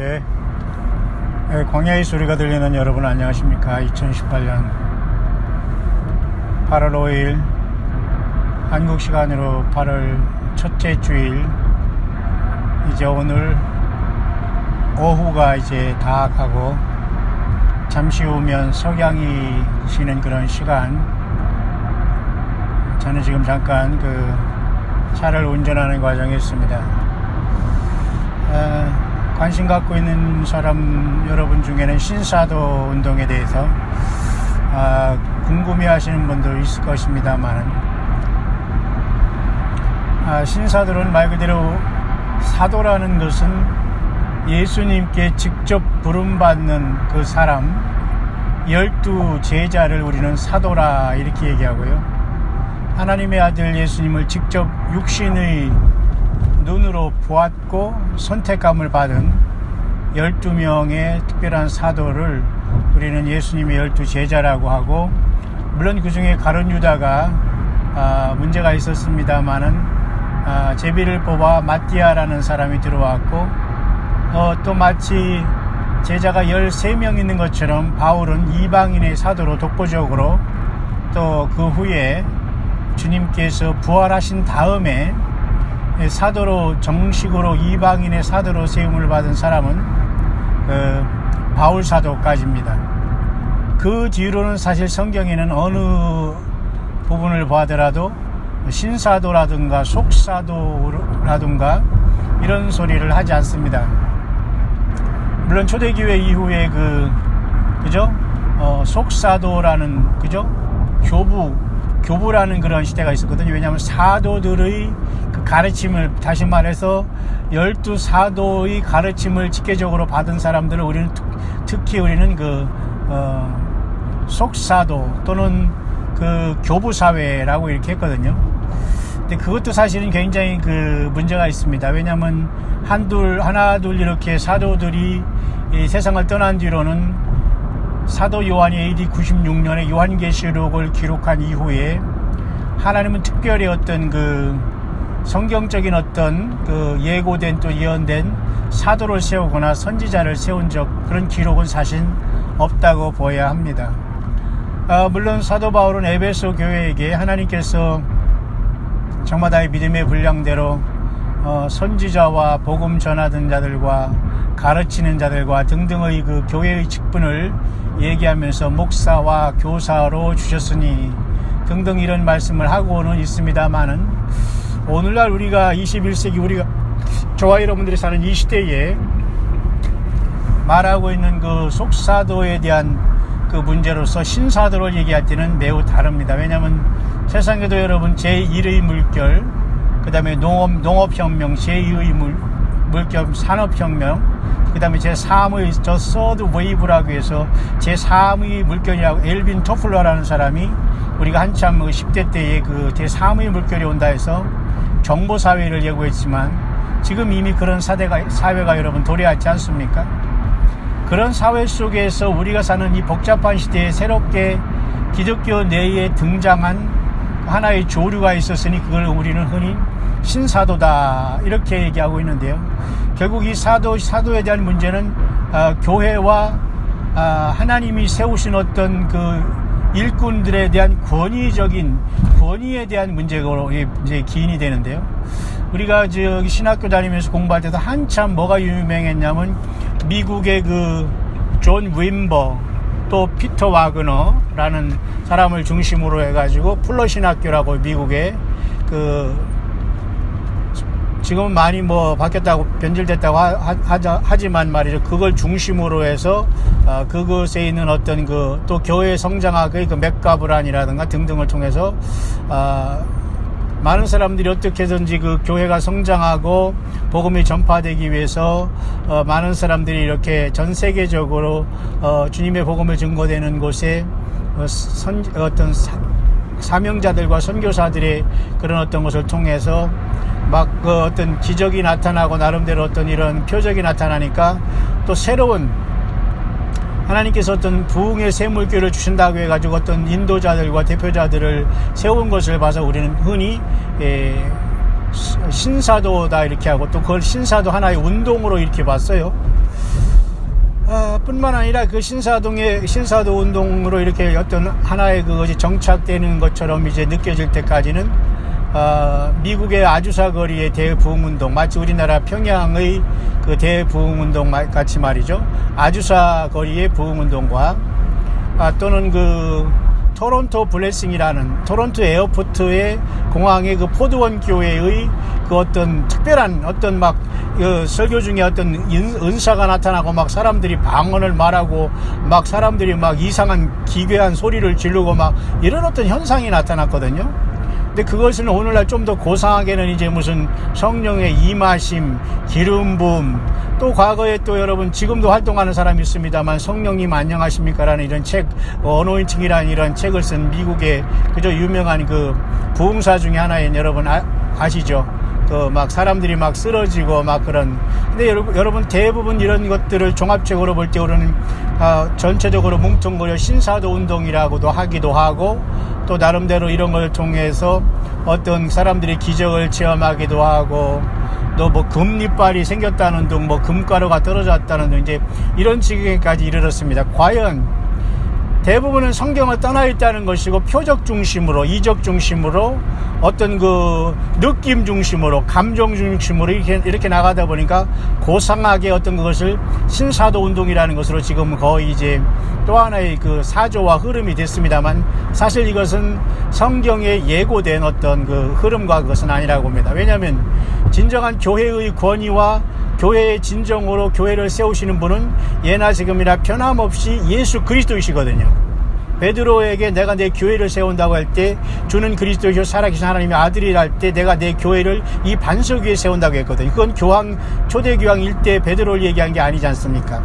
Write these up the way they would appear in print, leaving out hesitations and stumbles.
네, 광야의 소리가 들리는 여러분 안녕하십니까. 2018년 8월 5일 한국 시간으로 8월 첫째 주일, 이제 오늘 오후가 이제 다 가고 잠시 후면 석양이 지는 그런 시간, 저는 지금 잠깐 차를 운전하는 과정에 있습니다. 관심 갖고 있는 사람 여러분 중에는 신사도 운동에 대해서 궁금해 하시는 분도 있을 것입니다만, 신사들은 말 그대로 사도라는 것은 예수님께 직접 부름받는 그 사람, 12 제자를 우리는 사도라 이렇게 얘기하고요. 하나님의 아들 예수님을 직접 육신의 눈으로 보았고 선택감을 받은 12명의 특별한 사도를 우리는 예수님의 12 제자라고 하고, 물론 그 중에 가룟 유다가 문제가 있었습니다만은 제비를 뽑아 마띠아라는 사람이 들어왔고, 또 마치 제자가 13명 있는 것처럼 바울은 이방인의 사도로 독보적으로, 또 그 후에 주님께서 부활하신 다음에 사도로 정식으로 이방인의 사도로 세움을 받은 사람은 바울 사도까지입니다. 그 뒤로는 사실 성경에는 어느 부분을 보더라도 신사도라든가 속사도라든가 이런 소리를 하지 않습니다. 물론 초대교회 이후에 속사도라는 교부라는 그런 시대가 있었거든요. 왜냐하면 사도들의 그 가르침을, 다시 말해서 12 사도의 가르침을 직계적으로 받은 사람들을 특히 우리는 속사도 또는 교부사회라고 이렇게 했거든요. 근데 그것도 사실은 굉장히 문제가 있습니다. 왜냐하면 하나 둘 이렇게 사도들이 이 세상을 떠난 뒤로는 사도 요한이 AD 96년에 요한계시록을 기록한 이후에 하나님은 특별히 어떤 성경적인 어떤 예고된 또 예언된 사도를 세우거나 선지자를 세운 그런 기록은 사실 없다고 보아야 합니다. 물론 사도 바울은 에베소 교회에게 하나님께서 정마다의 믿음의 분량대로 선지자와 복음 전하던 자들과 가르치는 자들과 등등의 교회의 직분을 얘기하면서 목사와 교사로 주셨으니 등등 이런 말씀을 하고는 있습니다만은, 오늘날 우리가 21세기 저와 여러분들이 사는 이 시대에 말하고 있는 속사도에 대한 문제로서 신사도를 얘기할 때는 매우 다릅니다. 왜냐하면 세상에도 여러분 제1의 물결, 그 다음에 농업혁명, 제2의 물결 산업혁명, 그 다음에 제3의 서드 웨이브라고 해서 제3의 물결이라고, 엘빈 토플러라는 사람이 우리가 한참 10대 때에 제3의 물결이 온다 해서 정보사회를 예고했지만, 지금 이미 그런 사회가 여러분 도래하지 않습니까? 그런 사회 속에서 우리가 사는 이 복잡한 시대에 새롭게 기독교 내에 등장한 하나의 조류가 있었으니 그걸 우리는 흔히 신사도다 이렇게 얘기하고 있는데요. 결국 이 사도에 대한 문제는 교회와 하나님이 세우신 어떤 일꾼들에 대한 권위에 대한 문제로 이제 기인이 되는데요. 우리가 신학교 다니면서 공부할 때도 한참 뭐가 유명했냐면 미국의 존 윈버, 또 피터 와그너라는 사람을 중심으로 해가지고 플러 신학교라고 미국의 지금은 많이 바뀌었다고 변질됐다고 하지만 말이죠. 그걸 중심으로 해서 그것에 있는 어떤 또 교회 성장학의 맥가브란이라든가 등등을 통해서 많은 사람들이 어떻게든지 교회가 성장하고 복음이 전파되기 위해서 많은 사람들이 이렇게 전 세계적으로 주님의 복음을 증거되는 곳에 어떤 사명자들과 선교사들의 그런 어떤 것을 통해서 어떤 기적이 나타나고 나름대로 어떤 이런 표적이 나타나니까 또 새로운 하나님께서 어떤 부흥의 샘물결을 주신다고 해가지고 어떤 인도자들과 대표자들을 세운 것을 봐서 우리는 흔히 신사도다 이렇게 하고, 또 그걸 신사도 하나의 운동으로 이렇게 봤어요. 뿐만 아니라 그 신사도 운동으로 이렇게 어떤 하나의 그것이 정착되는 것처럼 이제 느껴질 때까지는 미국의 아주사 거리의 대부흥운동, 마치 우리나라 평양의 그 대부흥운동 같이 말이죠. 아주사 거리의 부흥운동과 또는 그 토론토 블레싱이라는 토론토 에어포트의 공항의 그 포드원 교회의 그 어떤 특별한 어떤 막 그 설교 중에 어떤 은사가 나타나고 막 사람들이 방언을 말하고 막 사람들이 막 이상한 기괴한 소리를 지르고 막 이런 어떤 현상이 나타났거든요. 근데 그것은 오늘날 좀 더 고상하게는 이제 무슨 성령의 임하심, 기름 부음, 또 과거에 또 여러분 지금도 활동하는 사람이 있습니다만 성령님 안녕하십니까라는 이런 책, 어노인팅이라는 이런 책을 쓴 미국의 그저 유명한 그 부흥사 중에 하나인 여러분 아시죠? 그 막 사람들이 막 쓰러지고 막 그런. 근데 여러분 대부분 이런 것들을 종합적으로 볼 때 우리는 전체적으로 뭉뚱그려 신사도 운동이라고도 하기도 하고, 또 나름대로 이런 걸 통해서 어떤 사람들이 기적을 체험하기도 하고, 또 뭐 금리빨이 생겼다는 등, 뭐 금가루가 떨어졌다는 등 이제 이런 지경까지 이르렀습니다. 과연 대부분은 성경을 떠나 있다는 것이고 표적 중심으로, 이적 중심으로, 어떤 그 느낌 중심으로, 감정 중심으로 이렇게 나가다 보니까 고상하게 어떤 그것을 신사도 운동이라는 것으로 지금 거의 이제 또 하나의 그 사조와 흐름이 됐습니다만, 사실 이것은 성경에 예고된 어떤 그 흐름과 그것은 아니라고 봅니다. 왜냐하면 진정한 교회의 권위와 교회의 진정으로 교회를 세우시는 분은 예나 지금이나 변함없이 예수 그리스도이시거든요. 베드로에게 내가 내 교회를 세운다고 할 때 주는 그리스도이시오 살아계신 하나님의 아들이라 할 때 내가 내 교회를 이 반석 위에 세운다고 했거든요. 그건 초대교황 일대 베드로를 얘기한 게 아니지 않습니까?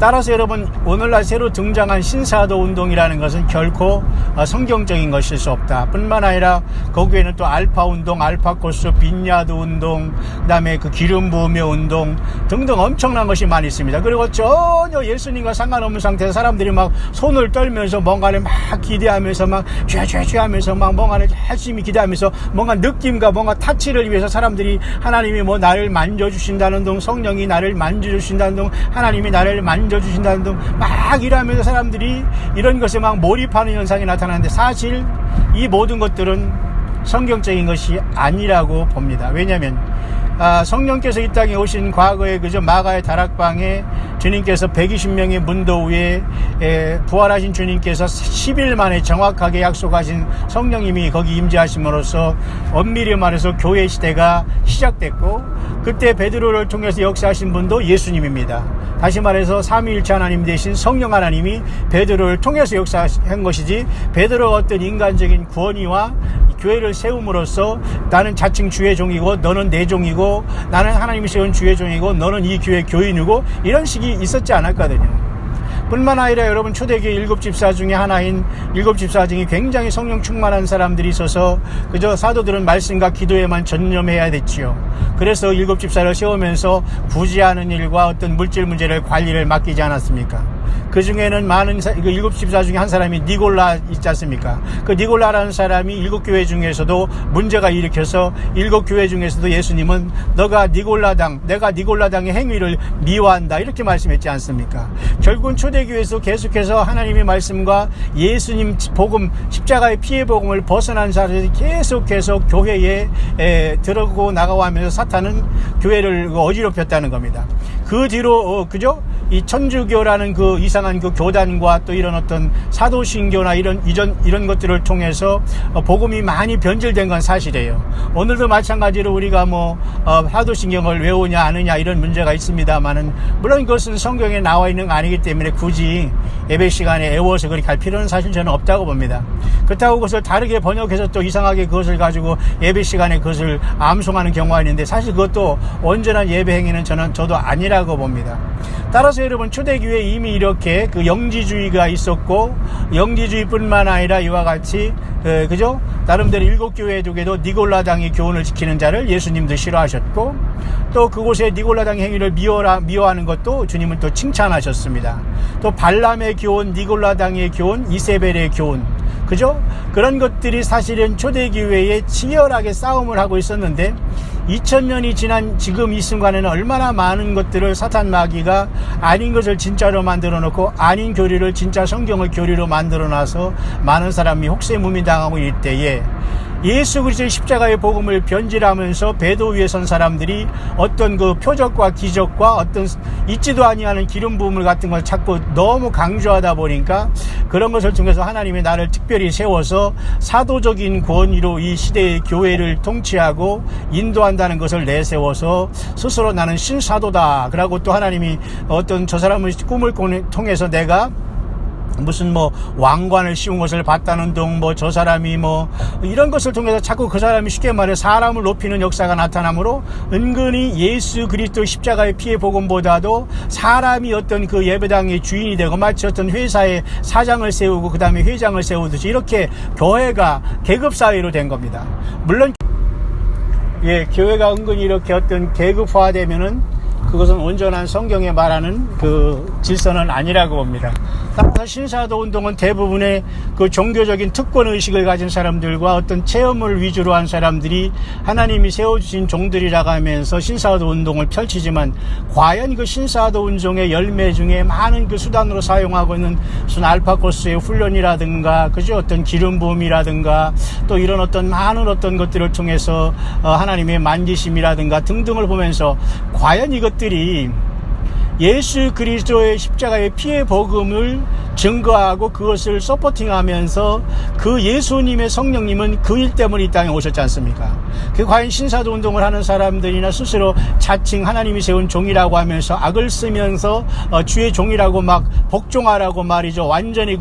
따라서 여러분 오늘날 새로 등장한 신사도 운동이라는 것은 결코 성경적인 것일 수 없다. 뿐만 아니라 거기에는 또 알파 운동, 알파코스, 빈야드 운동, 그 다음에 그 기름 부음의 운동 등등 엄청난 것이 많이 있습니다. 그리고 전혀 예수님과 상관없는 상태에서 사람들이 막 손을 떨면서 뭔가를 막 기대하면서 막 죄 하면서 막 뭔가를 열심히 기대하면서 뭔가 느낌과 뭔가 타치를 위해서 사람들이 하나님이 뭐 나를 만져주신다는 등, 성령이 나를 만져주신다는 등, 하나님이 나를 만져주신다는 등 막 이러면서 사람들이 이런 것에 막 몰입하는 현상이 나타나는데, 사실 이 모든 것들은 성경적인 것이 아니라고 봅니다. 왜냐하면 성령께서 이 땅에 오신 과거에 그저 마가의 다락방에 주님께서 120명의 문도 위에 부활하신 주님께서 10일 만에 정확하게 약속하신 성령님이 거기 임재하심으로써 엄밀히 말해서 교회 시대가 시작됐고, 그때 베드로를 통해서 역사하신 분도 예수님입니다. 다시 말해서 삼위일체 하나님 대신 성령 하나님이 베드로를 통해서 역사한 것이지, 베드로가 어떤 인간적인 권위와 교회를 세움으로써 나는 자칭 주의 종이고 너는 내 종이고, 나는 하나님이 세운 주의 종이고 너는 이 교회 교인이고, 이런 식이 있었지 않았거든요. 뿐만 아니라 여러분 초대교회 일곱 집사 중에 하나인 일곱 집사 중에 굉장히 성령 충만한 사람들이 있어서 그저 사도들은 말씀과 기도에만 전념해야 됐지요. 그래서 일곱 집사를 세우면서 구제하는 일과 어떤 물질 문제를 관리를 맡기지 않았습니까? 그 중에는 많은 일곱 집사 중에 한 사람이 니골라 있지 않습니까? 그 니골라라는 사람이 일곱 교회 중에서도 문제가 일으켜서 일곱 교회 중에서도 예수님은 내가 니골라당의 행위를 미워한다 이렇게 말씀했지 않습니까? 결국은 초대교회에서 계속해서 하나님의 말씀과 예수님 복음, 십자가의 피의 복음을 벗어난 사람들이 계속해서 교회에 들어오고 나가고 하면서 사탄은 교회를 어지럽혔다는 겁니다. 그 뒤로 그죠? 이 천주교라는 그 이상한 그 교단과 또 이런 어떤 사도신교나 이런 것들을 통해서 복음이 많이 변질된 건 사실이에요. 오늘도 마찬가지로 우리가 뭐 사도신경을 외우냐 아느냐 이런 문제가 있습니다만은, 물론 그것은 성경에 나와 있는 거 아니기 때문에 굳이 예배 시간에 애워서 그렇게 할 필요는 사실 저는 없다고 봅니다. 그렇다고 그것을 다르게 번역해서 또 이상하게 그것을 가지고 예배 시간에 그것을 암송하는 경우가 있는데, 사실 그것도 온전한 예배 행위는 저도 아니라고 봅니다. 따라서 여러분 초대교회에 이미 이렇게 그 영지주의가 있었고, 영지주의뿐만 아니라 이와 같이 그죠? 나름대로 일곱 교회 중에도 니골라당의 교훈을 지키는 자를 예수님도 싫어하셨고, 또 그곳에 니골라당의 행위를 미워하는 것도 주님은 또 칭찬하셨습니다. 또 발람의 교훈, 니골라당의 교훈, 이세벨의 교훈, 그죠? 그런 것들이 사실은 초대교회에 치열하게 싸움을 하고 있었는데 2000년이 지난 지금 이 순간에는 얼마나 많은 것들을 사탄 마귀가 아닌 것을 진짜로 만들어 놓고 아닌 교리를 진짜 성경의 교리로 만들어 놔서 많은 사람이 혹세무민당하고 있을 때에 예수 그리스도의 십자가의 복음을 변질하면서 배도 위에 선 사람들이 어떤 그 표적과 기적과 어떤 있지도 아니하는 기름 부음을 같은 걸 자꾸 너무 강조하다 보니까 그런 것을 통해서 하나님이 나를 특별히 세워서 사도적인 권위로 이 시대의 교회를 통치하고 인도한다는 것을 내세워서 스스로 나는 신사도다. 그러고 또 하나님이 어떤 저 사람의 꿈을 통해서 내가 무슨 뭐 왕관을 씌운 것을 봤다는 둥 뭐 저 사람이 뭐 이런 것을 통해서 자꾸 그 사람이 쉽게 말해 사람을 높이는 역사가 나타나므로 은근히 예수 그리스도 십자가의 피의 복음보다도 사람이 어떤 그 예배당의 주인이 되고 마치 어떤 회사에 사장을 세우고 그 다음에 회장을 세우듯이 이렇게 교회가 계급사회로 된 겁니다. 물론 교회가 은근히 이렇게 어떤 계급화되면은 그것은 온전한 성경에 말하는 그 질서는 아니라고 봅니다. 따라서 신사도 운동은 대부분의 그 종교적인 특권의식을 가진 사람들과 어떤 체험을 위주로 한 사람들이 하나님이 세워주신 종들이라고 하면서 신사도 운동을 펼치지만 과연 그 신사도 운동의 열매 중에 많은 그 수단으로 사용하고 있는 무슨 알파코스의 훈련이라든가 그죠? 어떤 기름 부음이라든가 또 이런 어떤 많은 어떤 것들을 통해서 하나님의 만지심이라든가 등등을 보면서 과연 이것들이 예수 그리스도의 십자가의 피의 복음을 증거하고 그것을 서포팅하면서 그 예수님의 성령님은 그 일 때문에 이 땅에 오셨지 않습니까? 그 과연 신사도 운동을 하는 사람들이나 스스로 자칭 하나님이 세운 종이라고 하면서 악을 쓰면서 주의 종이라고 막 복종하라고 말이죠. 완전히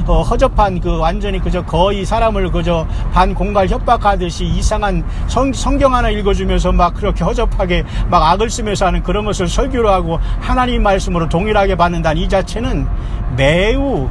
허접한 완전히 그저 거의 사람을 그저 반공갈 협박하듯이 이상한 성경 하나 읽어주면서 막 그렇게 허접하게 막 악을 쓰면서 하는 그런 것을 설교로 하고 하나님 말씀으로 동일하게 받는다는 이 자체는 매우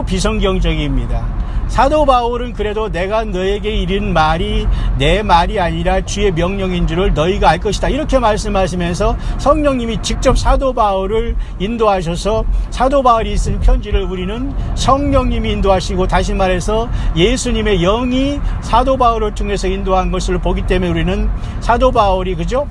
비성경적입니다. 사도 바울은 그래도 내가 너에게 이른 말이 내 말이 아니라 주의 명령인 줄을 너희가 알 것이다. 이렇게 말씀하시면서 성령님이 직접 사도 바울을 인도하셔서 사도 바울이 쓴 편지를 우리는 성령님이 인도하시고 다시 말해서 예수님의 영이 사도 바울을 통해서 인도한 것을 보기 때문에 우리는 사도 바울이 그죠?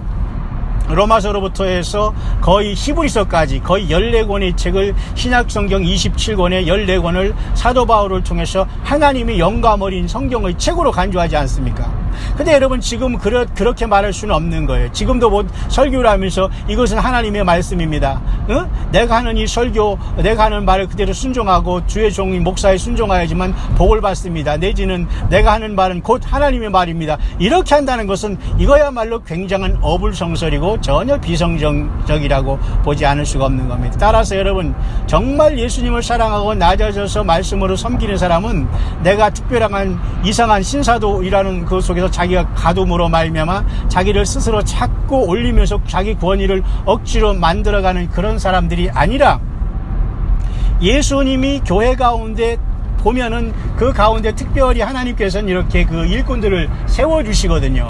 로마서로부터 해서 거의 히브리서까지 거의 14권의 책을 신약성경 27권의 14권을 사도 바울을 통해서 하나님의 영감 어린 성경의 책으로 간주하지 않습니까? 근데 여러분 지금 그렇게 말할 수는 없는 거예요. 지금도 뭐 설교를 하면서 이것은 하나님의 말씀입니다. 응? 내가 하는 이 설교, 내가 하는 말을 그대로 순종하고 주의 종이 목사에 순종하야지만 복을 받습니다. 내지는 내가 하는 말은 곧 하나님의 말입니다. 이렇게 한다는 것은 이거야말로 굉장한 어불성설이고 전혀 비성경적이라고 보지 않을 수가 없는 겁니다. 따라서 여러분 정말 예수님을 사랑하고 낮아져서 말씀으로 섬기는 사람은 내가 특별한 이상한 신사도이라는 그 속에서 자기가 가둠으로 말미암아 자기를 스스로 자꾸 올리면서 자기 권위를 억지로 만들어가는 그런 사람들이 아니라 예수님이 교회 가운데 보면은 그 가운데 특별히 하나님께서는 이렇게 그 일꾼들을 세워주시거든요.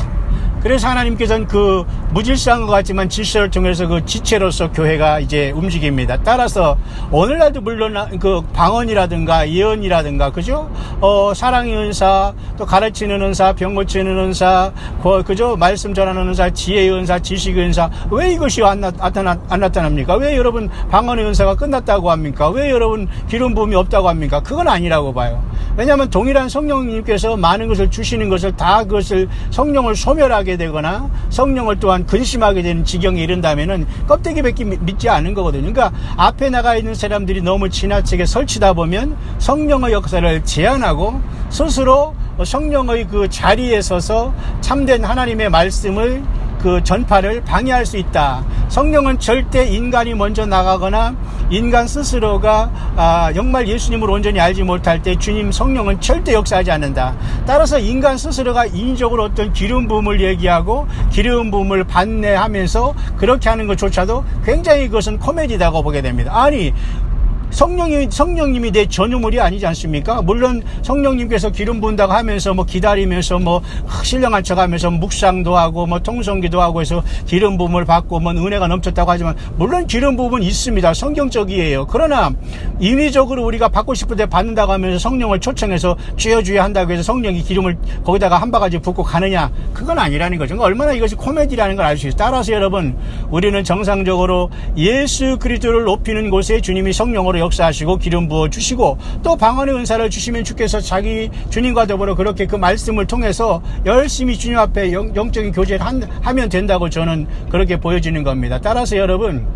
그래서 하나님께서는 그 무질서한 것 같지만 질서를 통해서 그 지체로서 교회가 이제 움직입니다. 따라서 오늘날도 물론 그 방언이라든가 예언이라든가 그죠? 사랑의 은사, 또 가르치는 은사, 병 고치는 은사, 그죠? 말씀 전하는 은사, 지혜의 은사, 지식의 은사. 왜 이것이 안 나타납니까? 왜 여러분 방언의 은사가 끝났다고 합니까? 왜 여러분 기름 부음이 없다고 합니까? 그건 아니라고 봐요. 왜냐하면 동일한 성령님께서 많은 것을 주시는 것을 다 그것을 성령을 소멸하게 되거나 성령을 또한 근심하게 되는 지경에 이른다면은 껍데기밖에 믿지 않은 거거든요. 그러니까 앞에 나가 있는 사람들이 너무 지나치게 설치다 보면 성령의 역사를 제한하고 스스로 성령의 그 자리에 서서 참된 하나님의 말씀을 그 전파를 방해할 수 있다. 성령은 절대 인간이 먼저 나가거나 인간 스스로가 정말 예수님을 온전히 알지 못할 때 주님 성령은 절대 역사하지 않는다. 따라서 인간 스스로가 인위적으로 어떤 기름 부음을 얘기하고 기름 부음을 반대하면서 그렇게 하는 것조차도 굉장히 그것은 코미디다고 보게 됩니다. 아니 성령님이 내 전유물이 아니지 않습니까? 물론 성령님께서 기름 부은다고 하면서 뭐 기다리면서 뭐 신령한 척 하면서 묵상도 하고 뭐 통성기도 하고 해서 기름 부음을 받고 뭐 은혜가 넘쳤다고 하지만 물론 기름 부음은 있습니다. 성경적이에요. 그러나 인위적으로 우리가 받고 싶을 때 받는다고 하면서 성령을 초청해서 주여 한다고 해서 성령이 기름을 거기다가 한 바가지 붓고 가느냐? 그건 아니라는 거죠. 얼마나 이것이 코미디라는 걸 알 수 있어요. 따라서 여러분, 우리는 정상적으로 예수 그리스도를 높이는 곳에 주님이 성령으로 역사하시고 기름 부어 주시고 또 방언의 은사를 주시면 주께서 자기 주님과 더불어 그렇게 그 말씀을 통해서 열심히 주님 앞에 영적인 교제를 하면 된다고 저는 그렇게 보여지는 겁니다. 따라서 여러분,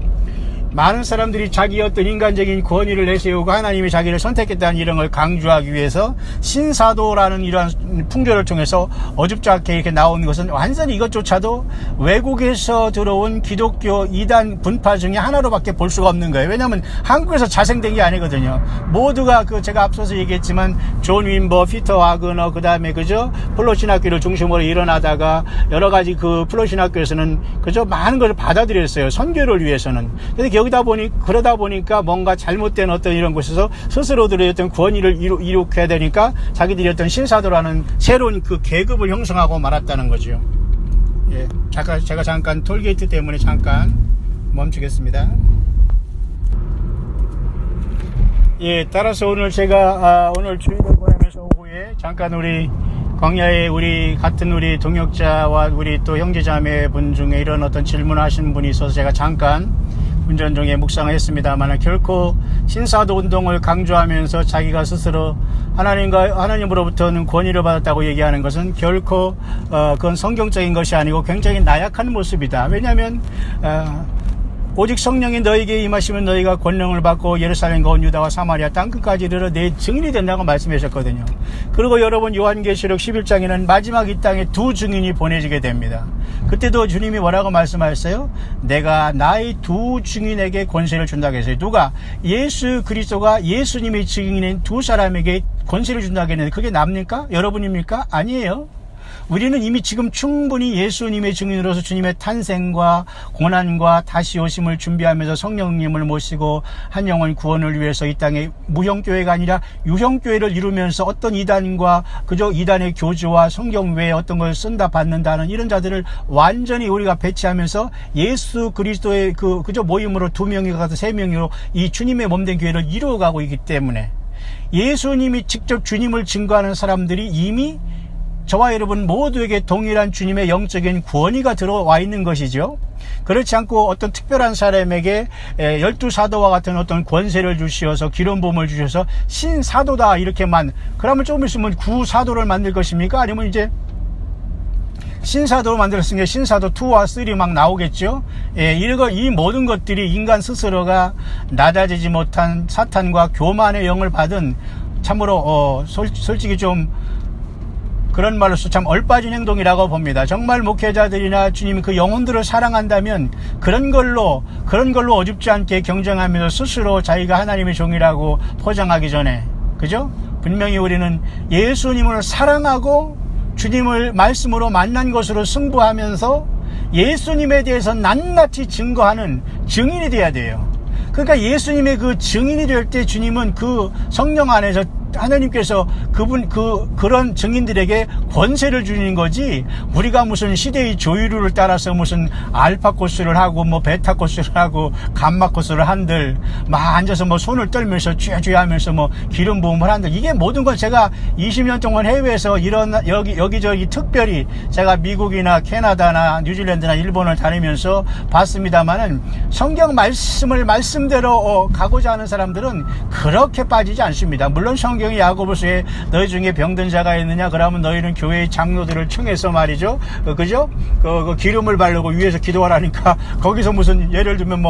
많은 사람들이 자기 어떤 인간적인 권위를 내세우고 하나님이 자기를 선택했다는 이런 걸 강조하기 위해서 신사도라는 이러한 풍조를 통해서 어줍지 않게 이렇게 나오는 것은 완전히 이것조차도 외국에서 들어온 기독교 이단 분파 중에 하나로밖에 볼 수가 없는 거예요. 왜냐하면 한국에서 자생된 게 아니거든요. 모두가 제가 앞서서 얘기했지만 존 윈버, 피터 와그너, 그 다음에 그죠? 플로신 학교를 중심으로 일어나다가 여러 가지 그 플로신 학교에서는 그죠? 많은 것을 받아들였어요. 선교를 위해서는. 근데 그러다 보니까 뭔가 잘못된 어떤 이런 곳에서 스스로들의 어떤 권위를 이룩해야 되니까 자기들이 어떤 신사도라는 새로운 그 계급을 형성하고 말았다는 거죠. 예, 제가 잠깐 톨게이트 때문에 잠깐 멈추겠습니다. 예, 따라서 오늘 제가 오늘 주일을 보내면서 오후에 잠깐 우리 광야에 우리 같은 우리 동역자와 우리 또 형제자매분 중에 이런 어떤 질문을 하시는 분이 있어서 제가 잠깐 운전 중에 묵상을 했습니다만 결코 신사도 운동을 강조하면서 자기가 스스로 하나님으로부터는 권위를 받았다고 얘기하는 것은 결코 그건 성경적인 것이 아니고 굉장히 나약한 모습이다. 왜냐하면 오직 성령이 너에게 임하시면 너희가 권능을 받고 예루살렘과 온 유다와 사마리아 땅끝까지 이르러 내 증인이 된다고 말씀하셨거든요. 그리고 여러분 요한계시록 11장에는 마지막 이 땅에 두 증인이 보내지게 됩니다. 그때도 주님이 뭐라고 말씀하셨어요? 내가 나의 두 증인에게 권세를 준다고 했어요. 누가? 예수 그리스도가 예수님의 증인인 두 사람에게 권세를 준다고 했는데 그게 납니까? 여러분입니까? 아니에요. 우리는 이미 지금 충분히 예수님의 증인으로서 주님의 탄생과 고난과 다시 오심을 준비하면서 성령님을 모시고 한 영혼 구원을 위해서 이 땅에 무형교회가 아니라 유형교회를 이루면서 어떤 이단과 그저 이단의 교주와 성경 외에 어떤 걸 쓴다 받는다는 이런 자들을 완전히 우리가 배치하면서 예수 그리스도의 그저 모임으로 2명이 가서 3명으로 이 주님의 몸된 교회를 이루어가고 있기 때문에 예수님이 직접 주님을 증거하는 사람들이 이미 저와 여러분 모두에게 동일한 주님의 영적인 권위가 들어와 있는 것이죠. 그렇지 않고 어떤 특별한 사람에게 12사도와 같은 어떤 권세를 주시어서 기름 부음을 주셔서 신사도다 이렇게만 그러면 조금 있으면 구사도를 만들 것입니까? 아니면 이제 신사도로 만들었으니까 신사도 2와 3 막 나오겠죠. 이 모든 것들이 인간 스스로가 낮아지지 못한 사탄과 교만의 영을 받은 참으로 솔직히 좀 그런 말로서 참 얼빠진 행동이라고 봅니다. 정말 목회자들이나 주님이 그 영혼들을 사랑한다면 그런 걸로 어줍지 않게 경쟁하면서 스스로 자기가 하나님의 종이라고 포장하기 전에 그죠? 분명히 우리는 예수님을 사랑하고 주님을 말씀으로 만난 것으로 승부하면서 예수님에 대해서 낱낱이 증거하는 증인이 돼야 돼요. 그러니까 예수님의 그 증인이 될 때 주님은 그 성령 안에서 하나님께서 그런 증인들에게 권세를 주는 거지, 우리가 무슨 시대의 조류를 따라서 무슨 알파 코스를 하고 뭐 베타 코스를 하고 감마 코스를 한들 막 앉아서 뭐 손을 떨면서 쥐쥐 하면서 뭐 기름 부음을 한들, 이게 모든 걸 제가 20년 동안 해외에서 여기저기 특별히 제가 미국이나 캐나다나 뉴질랜드나 일본을 다니면서 봤습니다만은 성경 말씀을 말씀대로 가고자 하는 사람들은 그렇게 빠지지 않습니다. 물론 성경이 야고보서에 너희 중에 병든 자가 있느냐, 그러면 너희는 교회의 장로들을 청해서 말이죠, 그죠? 그 기름을 바르고 위에서 기도하라니까 거기서 무슨 예를 들면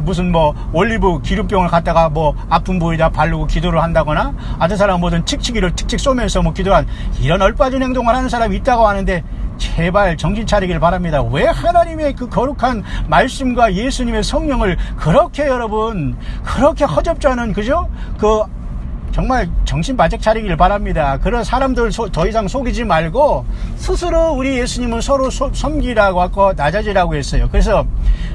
무슨 올리브 기름병을 갖다가 아픈 부위에다 바르고 기도를 한다거나, 어떤 사람은 뭐든 칙칙이를 틱틱 쏘면서 기도한 이런 얼빠진 행동을 하는 사람이 있다고 하는데, 제발 정신 차리길 바랍니다. 왜 하나님의 그 거룩한 말씀과 예수님의 성령을 그렇게 여러분 그렇게 허접지 않은, 그죠? 정말 정신 바짝 차리길 바랍니다. 그런 사람들 더 이상 속이지 말고 스스로 우리 예수님은 서로 섬기라고 하고 낮아지라고 했어요. 그래서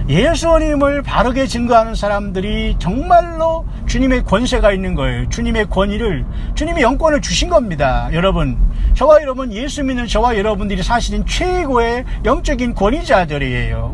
예수님을 바르게 증거하는 사람들이 정말로 주님의 권세가 있는 거예요. 주님의 권위를, 주님의 영권을 주신 겁니다. 여러분, 저와 여러분, 예수 믿는 저와 여러분들이 사실은 최고의 영적인 권위자들이에요.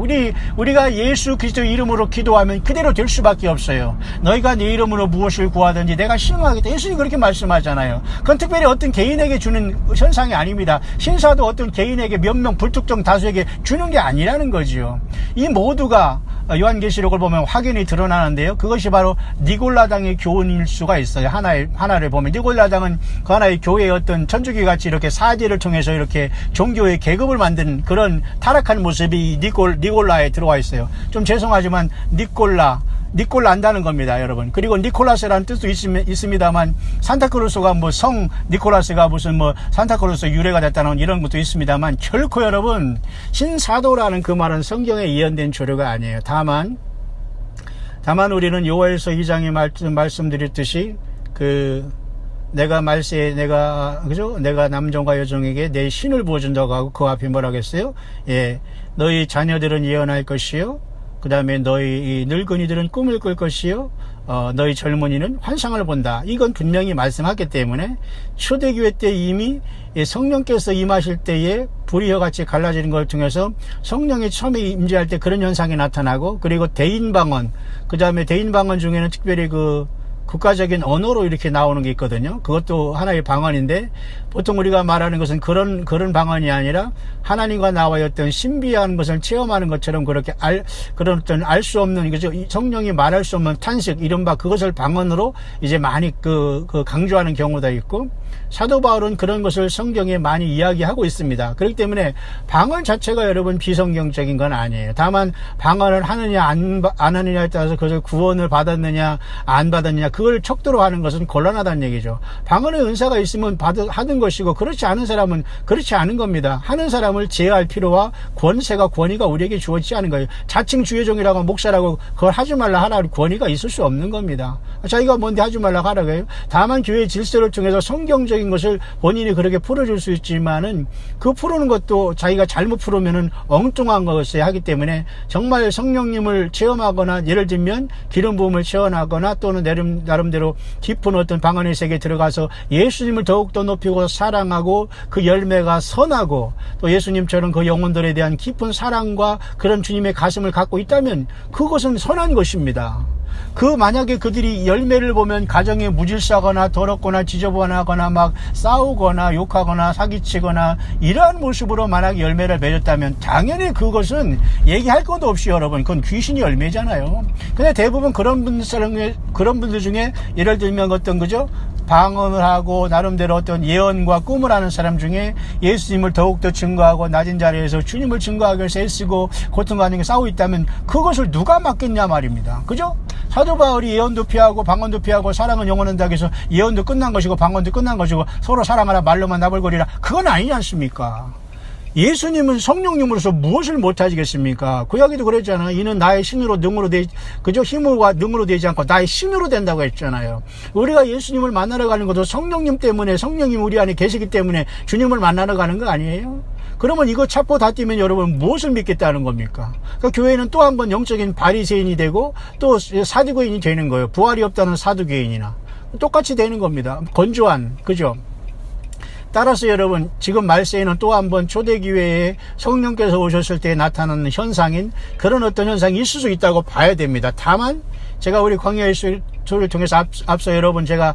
우리가 예수 그리스도 이름으로 기도하면 그대로 될 수밖에 없어요. 너희가 내 이름으로 무엇을 구하든지 내가 시행하겠다. 예수님이 그렇게 말씀하잖아요. 그건 특별히 어떤 개인에게 주는 현상이 아닙니다. 신사도 어떤 개인에게 몇 명 불특정 다수에게 주는 게 아니라는 거지요. 이 모두가 요한계시록을 보면 확연히 드러나는데요. 그것이 바로 니골라당의 교훈일 수가 있어요. 하나를 보면 니골라당은 그 하나의 교회의 어떤 천주교 같이 이렇게 사제를 통해서 이렇게 종교의 계급을 만든 그런 타락한 모습이 니골라에 들어와 있어요. 좀 죄송하지만 니골라 안다는 겁니다, 여러분. 그리고 니콜라스라는 뜻도 있습니다만, 산타크루스가 성 니콜라스가 무슨 산타크루스 유래가 됐다는 이런 것도 있습니다만, 결코 여러분, 신사도라는 그 말은 성경에 예언된 조류가 아니에요. 다만 우리는 요엘서 2장에 말씀드렸듯이, 내가 남종과 여종에게 내 신을 보여준다고 하고, 그 앞에 뭐라고 했어요? 예, 너희 자녀들은 예언할 것이요. 그 다음에 너희 늙은이들은 꿈을 꿀 것이요. 너희 젊은이는 환상을 본다. 이건 분명히 말씀하기 때문에 초대교회 때 이미 성령께서 임하실 때에 불이와 같이 갈라지는 걸 통해서 성령이 처음에 임재할 때 그런 현상이 나타나고, 그리고 대인방언, 그 다음에 대인방언 중에는 특별히 국가적인 언어로 이렇게 나오는 게 있거든요. 그것도 하나의 방언인데, 보통 우리가 말하는 것은 그런 방언이 아니라 하나님과 나와의 어떤 신비한 것을 체험하는 것처럼 그렇게 그런 어떤 알 수 없는, 그죠? 성령이 말할 수 없는 탄식, 이른바 그것을 방언으로 이제 많이 강조하는 경우도 있고, 사도 바울은 그런 것을 성경에 많이 이야기하고 있습니다. 그렇기 때문에 방언 자체가 여러분 비성경적인 건 아니에요. 다만 방언을 하느냐 안 하느냐에 따라서 그것을 구원을 받았느냐 안 받았느냐, 그걸 척도로 하는 것은 곤란하다는 얘기죠. 방언의 은사가 있으면 하는 것이고, 그렇지 않은 사람은 그렇지 않은 겁니다. 하는 사람을 제어할 필요와 권위가 우리에게 주어지지 않은 거예요. 자칭 주의 종이라고 목사라고 그걸 하지 말라 하라 권위가 있을 수 없는 겁니다. 자기가 뭔데 하지 말라 하라고 해요. 다만 교회의 질서를 통해서 성경적인 것을 본인이 그렇게 풀어줄 수 있지만은, 그 풀어는 것도 자기가 잘못 풀으면은 엉뚱한 것을 하기 때문에, 정말 성령님을 체험하거나, 예를 들면 기름 부음을 체험하거나, 또는 나름대로 깊은 어떤 방언의 세계에 들어가서 예수님을 더욱더 높이고 사랑하고, 그 열매가 선하고, 또 예수님처럼 그 영혼들에 대한 깊은 사랑과 그런 주님의 가슴을 갖고 있다면 그것은 선한 것입니다. 만약에 그들이 열매를 보면 가정에 무질서하거나 더럽거나 지저분하거나 막 싸우거나 욕하거나 사기치거나 이러한 모습으로 만약에 열매를 맺었다면 당연히 그것은 얘기할 것도 없이 여러분, 그건 귀신이 열매잖아요. 근데 대부분 그런 분들 중에 예를 들면 방언을 하고 나름대로 어떤 예언과 꿈을 하는 사람 중에 예수님을 더욱더 증거하고 낮은 자리에서 주님을 증거하기 위해서 애쓰고 고통하는 게 싸우고 있다면 그것을 누가 막겠냐 말입니다. 그죠? 사도 바울이 예언도 피하고 방언도 피하고 사랑은 영원한다 해서 예언도 끝난 것이고 방언도 끝난 것이고 서로 사랑하라 말로만 나불거리라, 그건 아니지 않습니까? 예수님은 성령님으로서 무엇을 못하시겠습니까? 구약에도 그랬잖아요. 이는 나의 신으로 능으로 힘과 능으로 되지 않고 나의 신으로 된다고 했잖아요. 우리가 예수님을 만나러 가는 것도 성령님 때문에, 성령님 우리 안에 계시기 때문에 주님을 만나러 가는 거 아니에요? 그러면 이거 차포 다 뛰면 여러분 무엇을 믿겠다는 겁니까? 그러니까 교회는 또 한 번 영적인 바리새인이 되고 또 사두개인이 되는 거예요. 부활이 없다는 사두개인이나 똑같이 되는 겁니다. 건조한, 그죠? 따라서 여러분, 지금 말세에는 또 한 번 초대교회에 성령께서 오셨을 때 나타나는 현상인 그런 어떤 현상이 있을 수 있다고 봐야 됩니다. 다만 제가 우리 광야의 소리를 통해서 앞서 여러분 제가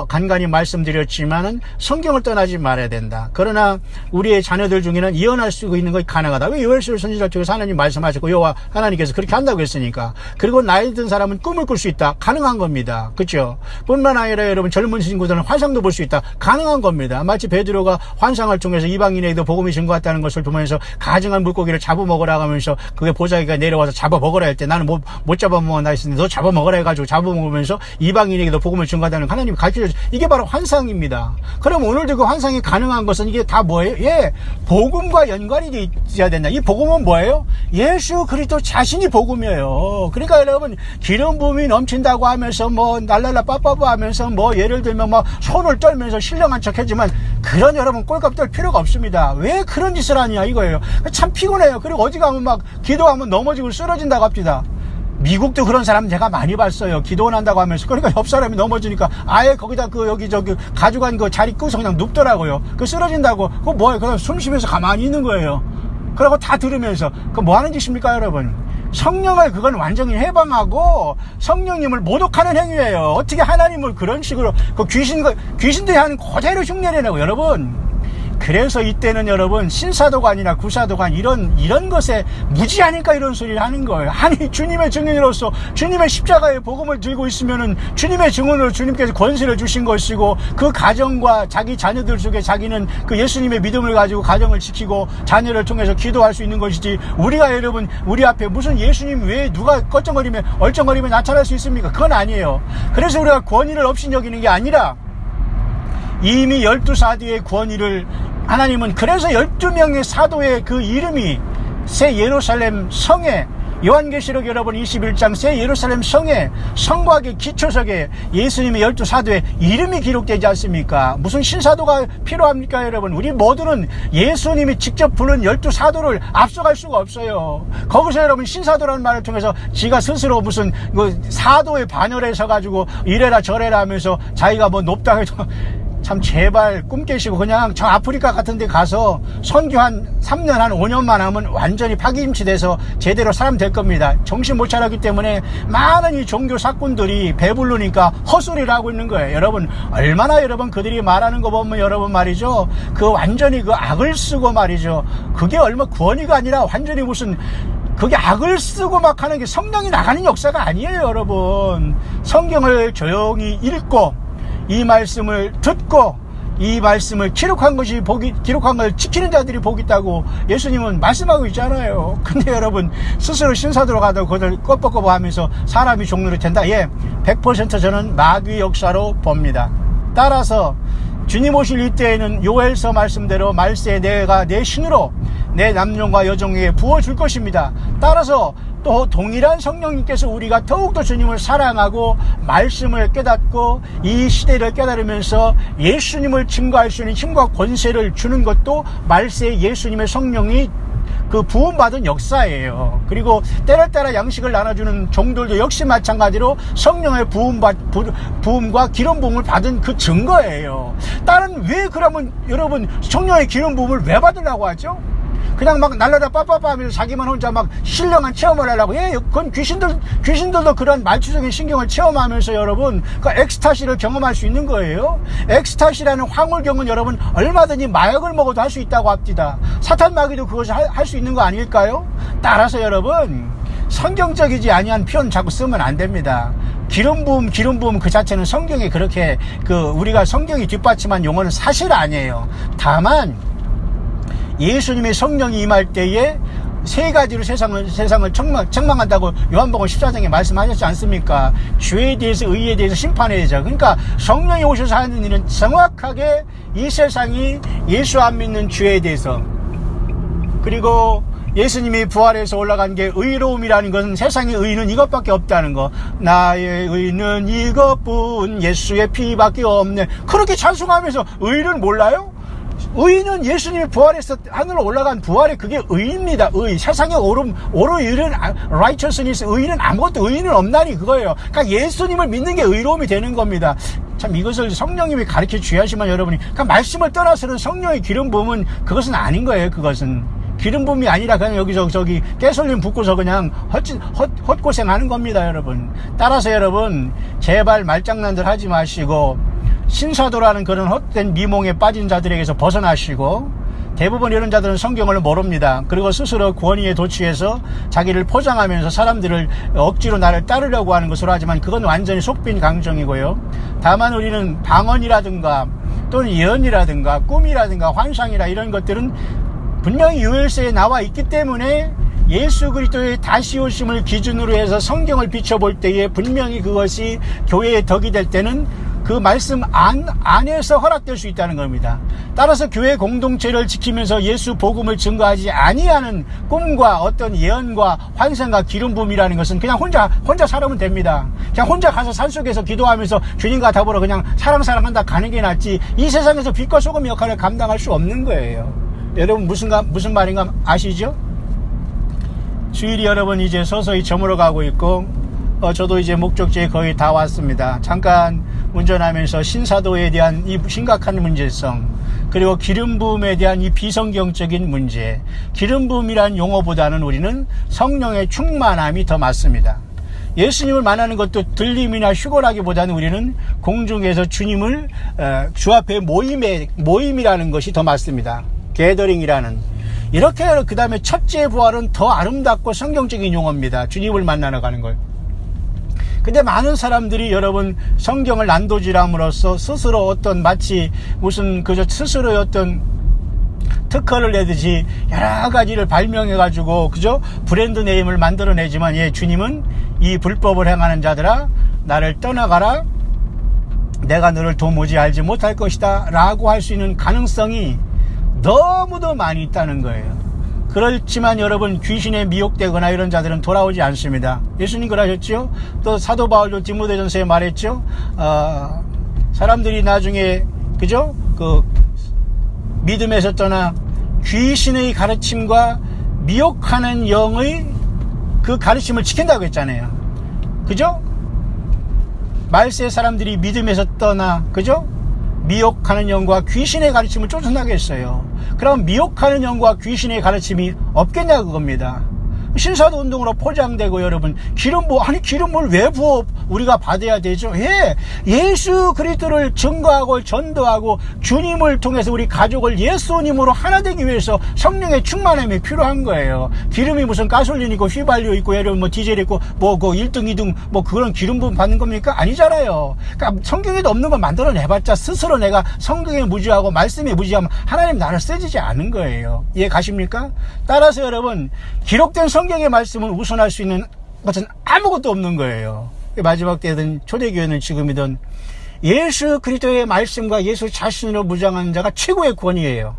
간간히 말씀드렸지만은 성경을 떠나지 말아야 된다. 그러나 우리의 자녀들 중에는 예언할 수 있는 것이 가능하다. 왜 요엘서 선지자를 통해서 하나님 말씀하셨고 여호와 하나님께서 그렇게 한다고 했으니까. 그리고 나이 든 사람은 꿈을 꿀 수 있다. 가능한 겁니다. 그렇죠? 뿐만 아니라 여러분 젊은 친구들은 환상도 볼 수 있다. 가능한 겁니다. 마치 베드로가 환상을 통해서 이방인에게도 복음이 증거했다는 것을 보면서 가증한 물고기를 잡아먹으라 하면서 그게 보자기가 내려와서 잡아먹으라 할 때 나는 못 잡아먹어 나 있으니 너 잡아먹으라 해가지고 잡아먹으면서 이방인에게도 복음을 증거하다는 하나님이 가르쳐주죠. 이게 바로 환상입니다. 그럼 오늘도 그 환상이 가능한 것은 이게 다 뭐예요? 예, 복음과 연관이 돼 있어야 된다. 이 복음은 뭐예요? 예수 그리스도 자신이 복음이에요. 그러니까 여러분 기름 부음이 넘친다고 하면서 날랄라 빠빠빠 하면서 예를 들면 손을 떨면서 신령한 척 하지만 그런 여러분 꼴값 될 필요가 없습니다. 왜 그런 짓을 하냐 이거예요. 참 피곤해요. 그리고 어디 가면 막 기도하면 넘어지고 쓰러진다고 합니다. 미국도 그런 사람 제가 많이 봤어요. 기도한다고 하면서. 그러니까 옆 사람이 넘어지니까 아예 거기다 여기 저기 가져간 그 자리 끄서 그냥 눕더라고요. 그 쓰러진다고. 그거 뭐예요? 그냥 숨 쉬면서 가만히 있는 거예요. 그러고 다 들으면서. 그 뭐 하는 짓입니까, 여러분? 성령을 그건 완전히 해방하고 성령님을 모독하는 행위예요. 어떻게 하나님을 그런 식으로 그 귀신들이 하는 그대로 흉내를 내고 여러분. 그래서 이때는 여러분 신사도관이나 구사도관 이런 것에 무지하니까 이런 소리를 하는 거예요. 아니 주님의 증인으로서 주님의 십자가의 복음을 들고 있으면은 주님의 증언으로 주님께서 권세를 주신 것이고 그 가정과 자기 자녀들 속에 자기는 그 예수님의 믿음을 가지고 가정을 지키고 자녀를 통해서 기도할 수 있는 것이지 우리가 여러분 우리 앞에 무슨 예수님 외에 누가 얼쩡거리면 나타날 수 있습니까? 그건 아니에요. 그래서 우리가 권위를 없이 여기는 게 아니라 이미 12사도의 권위를 하나님은 그래서 12명의 사도의 그 이름이 새 예루살렘 성에 요한계시록 여러분 21장 새 예루살렘 성에 성곽의 기초석에 예수님의 12사도의 이름이 기록되지 않습니까? 무슨 신사도가 필요합니까 여러분? 우리 모두는 예수님이 직접 부른 12사도를 앞서갈 수가 없어요. 거기서 여러분 신사도라는 말을 통해서 지가 스스로 무슨 사도의 반열에 서가지고 이래라 저래라 하면서 자기가 뭐 높다 해도 참 제발 꿈 깨시고 그냥 저 아프리카 같은 데 가서 선교 한 3년 한 5년만 하면 완전히 파김치 돼서 제대로 사람 될 겁니다. 정신 못 차렸기 때문에 많은 이 종교 사꾼들이 배부르니까 헛소리를 하고 있는 거예요. 여러분 얼마나 여러분 그들이 말하는 거 보면 여러분 말이죠. 그 완전히 그 악을 쓰고 말이죠. 그게 얼마 구원이가 아니라 완전히 무슨 그게 악을 쓰고 막 하는 게 성령이 나가는 역사가 아니에요. 여러분 성경을 조용히 읽고 이 말씀을 듣고 이 말씀을 기록한 걸 지키는 자들이 복이 있다고 예수님은 말씀하고 있잖아요. 근데 여러분 스스로 신사도로 가다가 그걸 껍벅껍벅 하면서 사람이 종로로 된다. 예, 100% 저는 마귀 역사로 봅니다. 따라서 주님 오실 이때에는 요엘서 말씀대로 말세 내가 내 신으로 내 남녀와 여종에게 부어줄 것입니다. 따라서 또 동일한 성령님께서 우리가 더욱더 주님을 사랑하고 말씀을 깨닫고 이 시대를 깨달으면서 예수님을 증거할 수 있는 힘과 권세를 주는 것도 말세 예수님의 성령이 그 부음받은 역사예요. 그리고 때를 따라 양식을 나눠주는 종들도 역시 마찬가지로 성령의 부음과 기름 부음을 받은 그 증거예요. 다른 왜 그러면 여러분 성령의 기름 부음을 왜 받으려고 하죠? 그냥 막 날라다 빠빠빠 하면서 자기만 혼자 막 신령한 체험을 하려고. 예, 그건 귀신들도 그런 말초적인 신경을 체험하면서 여러분 그 엑스타시를 경험할 수 있는 거예요. 엑스타시라는 황홀경은 여러분 얼마든지 마약을 먹어도 할 수 있다고 합니다. 사탄 마귀도 그것을 할 수 있는 거 아닐까요? 따라서 여러분 성경적이지 아니한 표현 자꾸 쓰면 안 됩니다. 기름 부음 그 자체는 성경에 그렇게 우리가 성경이 뒷받침한 용어는 사실 아니에요. 다만 예수님의 성령이 임할 때에 세 가지로 세상을 책망한다고 요한복음 14장에 말씀하셨지 않습니까? 죄에 대해서 의에 대해서 심판에 대해서. 그러니까 성령이 오셔서 하는 일은 정확하게 이 세상이 예수 안 믿는 죄에 대해서 그리고 예수님이 부활해서 올라간 게 의로움이라는 것은 세상의 의는 이것밖에 없다는 거. 나의 의는 이것뿐 예수의 피밖에 없네. 그렇게 찬송하면서 의를 몰라요? 의는 예수님이 부활해서 하늘로 올라간 부활이 그게 의입니다. 의. 세상의 오로 의는 righteousness, 의는 아무것도 의는 없나니 그거예요. 그러니까 예수님을 믿는 게 의로움이 되는 겁니다. 참 이것을 성령님이 가르쳐 주야지만 여러분이 그러니까 말씀을 떠나서는 성령의 기름 부음은 그것은 아닌 거예요. 그것은 기름 부음이 아니라 그냥 여기서 저기 깨솔림 붓고서 그냥 헛고생하는 겁니다. 여러분 따라서 여러분 제발 말장난들 하지 마시고 신사도라는 그런 헛된 미몽에 빠진 자들에게서 벗어나시고 대부분 이런 자들은 성경을 모릅니다. 그리고 스스로 권위에 도취해서 자기를 포장하면서 사람들을 억지로 나를 따르려고 하는 것으로 하지만 그건 완전히 속빈 강정이고요. 다만 우리는 방언이라든가 또는 예언이라든가 꿈이라든가 환상이라 이런 것들은 분명히 요엘서에 나와 있기 때문에 예수 그리스도의 다시 오심을 기준으로 해서 성경을 비춰볼 때에 분명히 그것이 교회의 덕이 될 때는 그 말씀 안에서 허락될 수 있다는 겁니다. 따라서 교회 공동체를 지키면서 예수 복음을 증거하지 아니하는 꿈과 어떤 예언과 환상과 기름 부음이라는 것은 그냥 혼자 살아면 됩니다. 그냥 혼자 가서 산속에서 기도하면서 주님과 더불어 그냥 사랑한다 가는 게 낫지, 이 세상에서 빛과 소금 역할을 감당할 수 없는 거예요. 여러분 무슨 말인가 아시죠? 주일이 여러분 이제 서서히 저물어 가고 있고, 저도 이제 목적지에 거의 다 왔습니다. 잠깐 운전하면서 신사도에 대한 이 심각한 문제성, 그리고 기름 부음에 대한 이 비성경적인 문제, 기름 부음이란 용어보다는 우리는 성령의 충만함이 더 맞습니다. 예수님을 만나는 것도 들림이나 휴거라기보다는 우리는 공중에서 주님을 주 앞에 모임이라는 것이 더 맞습니다. 게더링이라는. 이렇게 그 다음에 첫째 부활은 더 아름답고 성경적인 용어입니다. 주님을 만나러 가는 걸. 근데 많은 사람들이 여러분 성경을 난도질함으로써 스스로 어떤 마치 무슨 그저 스스로의 어떤 특허를 내듯이 여러 가지를 발명해가지고 그죠? 브랜드 네임을 만들어내지만, 예, 주님은 이 불법을 행하는 자들아 나를 떠나가라, 내가 너를 도무지 알지 못할 것이다 라고 할 수 있는 가능성이 너무도 많이 있다는 거예요. 그렇지만 여러분 귀신에 미혹되거나 이런 자들은 돌아오지 않습니다. 예수님 그러셨죠? 또 사도 바울도 디모데전서에 말했죠? 사람들이 나중에 그죠? 그 믿음에서 떠나 귀신의 가르침과 미혹하는 영의 그 가르침을 지킨다고 했잖아요. 그죠? 말세 사람들이 믿음에서 떠나 그죠? 미혹하는 영과 귀신의 가르침을 쫓아나겠어요. 그럼 미혹하는 영과 귀신의 가르침이 없겠냐 그겁니다. 신사도 운동으로 포장되고 여러분 기름물 왜 부어 우리가 받아야 되죠? 예, 예수 그리스도를 증거하고 전도하고 주님을 통해서 우리 가족을 예수님으로 하나 되기 위해서 성령의 충만함이 필요한 거예요. 기름이 무슨 가솔린이고 휘발유 있고 여러분 뭐 디젤 있고 뭐 그 1등 2등 뭐 그런 기름 부음 받는 겁니까? 아니잖아요. 그러니까 성경에도 없는 걸 만들어내봤자 스스로 내가 성경에 무지하고 말씀에 무지하면 하나님 나를 쓰지 않은 거예요. 이해 가십니까? 따라서 여러분 기록된 성경의 말씀을 우선할 수 있는 것은 아무것도 없는 거예요. 마지막 때든 초대교회는 지금이든 예수 그리스도의 말씀과 예수 자신으로 무장하는 자가 최고의 권위예요.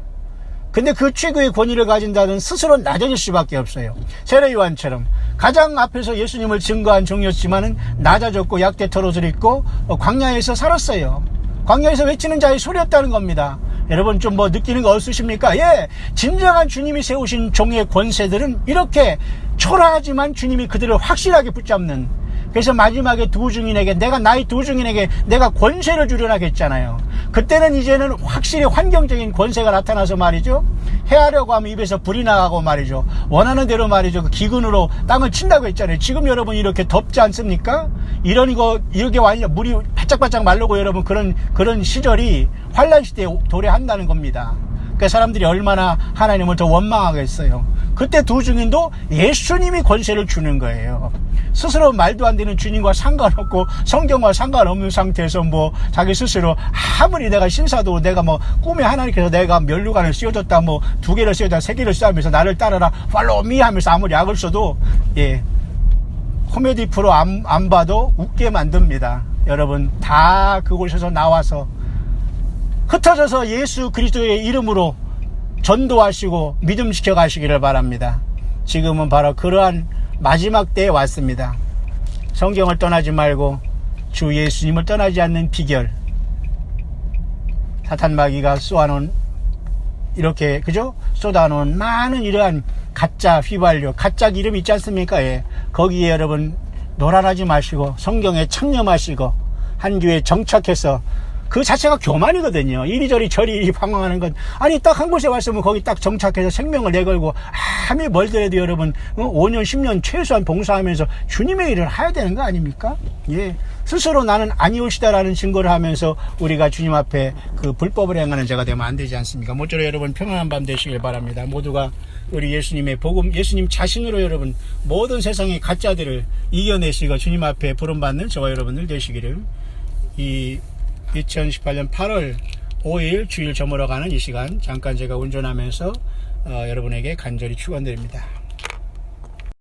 근데 그 최고의 권위를 가진 자는 스스로 낮아질 수밖에 없어요. 세례 요한처럼 가장 앞에서 예수님을 증거한 종이었지만은 낮아졌고 약대 털옷을 입고 광야에서 살았어요. 광야에서 외치는 자의 소리였다는 겁니다. 여러분 좀 뭐 느끼는 거 없으십니까? 예, 진정한 주님이 세우신 종의 권세들은 이렇게 초라하지만 주님이 그들을 확실하게 붙잡는, 그래서 마지막에 나의 두 증인에게 내가 권세를 주려나 했잖아요. 그때는 이제는 확실히 환경적인 권세가 나타나서 말이죠. 해하려고 하면 입에서 불이 나가고 말이죠. 원하는 대로 말이죠. 그 기근으로 땅을 친다고 했잖아요. 지금 여러분 이렇게 덥지 않습니까? 이렇게 완전 물이 바짝바짝 마르고 여러분 그런 시절이 환란 시대에 도래한다는 겁니다. 그 사람들이 얼마나 하나님을 더 원망하겠어요. 그때 두 증인도 예수님이 권세를 주는 거예요. 스스로 말도 안 되는 주님과 상관없고 성경과 상관없는 상태에서 뭐 자기 스스로 아무리 내가 신사도 내가 뭐 꿈에 하나님께서 내가 면류관을 씌워줬다 뭐 2개를 씌워줬다 3개를 씌우면서 나를 따라라 팔로우 미 하면서 아무리 약을 써도 예 코미디 프로 안 봐도 웃게 만듭니다. 여러분 다 그곳에서 나와서 흩어져서 예수 그리스도의 이름으로 전도하시고 믿음시켜 가시기를 바랍니다. 지금은 바로 그러한 마지막 때에 왔습니다. 성경을 떠나지 말고 주 예수님을 떠나지 않는 비결, 사탄 마귀가 쏘아놓은 이렇게 그죠? 쏟아놓은 많은 이러한 가짜 휘발유, 가짜 기름 있지 않습니까? 예. 거기에 여러분 노란하지 마시고 성경에 창념하시고 한 교회에 정착해서 그 자체가 교만이거든요. 이리저리 저리 방황하는 건. 아니 딱 한 곳에 왔으면 거기 딱 정착해서 생명을 내걸고 아무리 멀더라도 여러분 5년 10년 최소한 봉사하면서 주님의 일을 해야 되는 거 아닙니까? 예, 스스로 나는 아니오시다라는 증거를 하면서 우리가 주님 앞에 그 불법을 행하는 자가 되면 안 되지 않습니까? 모쪼록 여러분 평안한 밤 되시길 바랍니다. 모두가 우리 예수님의 복음, 예수님 자신으로 여러분 모든 세상의 가짜들을 이겨내시고 주님 앞에 부름받는 저와 여러분들 되시기를, 이 2018년 8월 5일 주일 저물어가는 이 시간 잠깐 제가 운전하면서 여러분에게 간절히 축원드립니다.